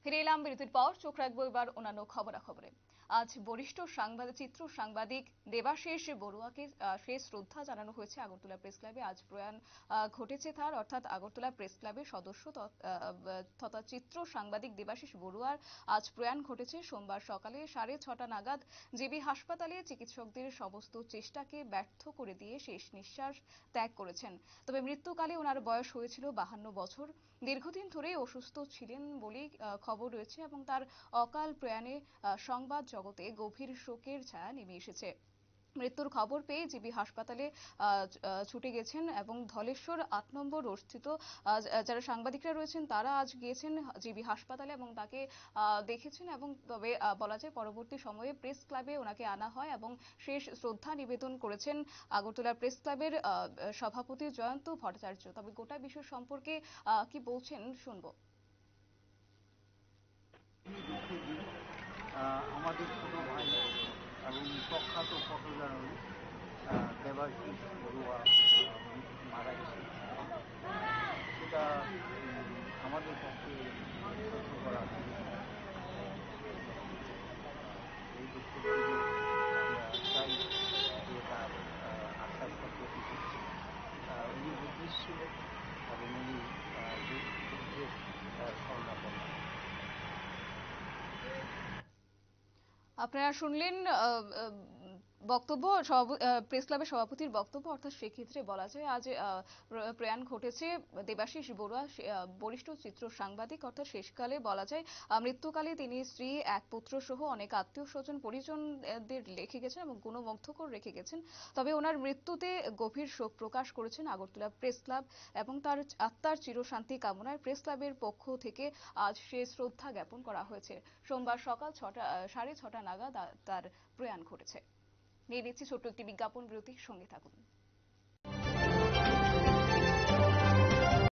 ফিরে এলাম বিরতির পর। চোখ রাখবো এবার অন্যান্য খবরাখবরে। আজ বরিষ্ঠ চিত্র সাংবাদিক দেবাশিস বড়ুয়াকে শেষ শ্রদ্ধা জানানো হয়েছে আগরতলা প্রেস ক্লাবে। আজ প্রয়াণ ঘটেছে তার, অর্থাৎ আগরতলা প্রেস ক্লাবের সদস্য তথা চিত্র সাংবাদিক দেবাশিস বড়ুয়ার আজ প্রয়াণ ঘটেছে সোমবার সকালে 6:30 নাগাদ। জিবি হাসপাতালে চিকিৎসকদের সমস্ত চেষ্টাকে ব্যর্থ করে দিয়ে শেষ নিঃশ্বাস ত্যাগ করেছেন। তবে মৃত্যুকালে ওনার বয়স হয়েছিল 52 বছর। দীর্ঘদিন ধরেই অসুস্থ ছিলেন বলেই খবর রয়েছে এবং তার অকাল প্রয়াণে সংবাদ জগতে গভীর শোকের ছায়া নেমে এসেছে। মৃত্যুর খবর পেয়ে জিবি হাসপাতালে ছুটে গেছেন এবং ধলেশ্বর 8 নম্বর রোড স্থিত যারা সাংবাদিকরা রয়েছেন তারা আজ গিয়েছেন জিবি হাসপাতালে এবং তাকে দেখেছেন। এবং তবে বলা যায় পরবর্তী সময়ে প্রেস ক্লাবে ওনাকে আনা হয় এবং শেষ শ্রদ্ধা নিবেদন করেছেন আগরতলা প্রেস ক্লাবের সভাপতি জয়ন্ত ভট্টাচার্য। তবে গোটা বিষয় সম্পর্কে কি বলছেন শুনবো। আমাদের ছোট ভাই এবং প্রখ্যাত পটজননী দেবাশিস বড়ুয়া মারা গেছে। সেটা আমাদের পক্ষে সহ্য করা এই দুঃখের দিনে আমরা চাই যে তার আশ্বাস পদ্ধতি উনি বুদ্ধিস্ট ছিলেন এবং উনি যুদ্ধের স্বর্ণাপন্ন। আপনারা শুনলেন বক্তব্য প্রেস ক্লাবের সভাপতির বক্তব্য। অর্থাৎ সেক্ষেত্রে বলা যায় আজ প্রয়াণ ঘটেছে দেবাশিস বড়ুয়া, বরিষ্ঠ চিত্র সাংবাদিক। অর্থাৎ শেষকালে বলা যায় মৃত্যুকালে তিনি স্ত্রী, এক পুত্র সহ অনেক আত্মীয় স্বজন পরিজনদের রেখে গেছেন এবং গুণমুগ্ধকর রেখে গেছেন। তবে ওনার মৃত্যুতে গভীর শোক প্রকাশ করেছেন আগরতলা প্রেস ক্লাব এবং তার আত্মার চিরশান্তি কামনায় প্রেস ক্লাবের পক্ষ থেকে আজ শেষ শ্রদ্ধা জ্ঞাপন করা হয়েছে। সোমবার সকাল 6:30 নাগাদ তার প্রয়াণ ঘটেছে। নিয়ে নিচ্ছি ছোট্ট একটি বিজ্ঞাপন বিরতি, সঙ্গে থাকুন।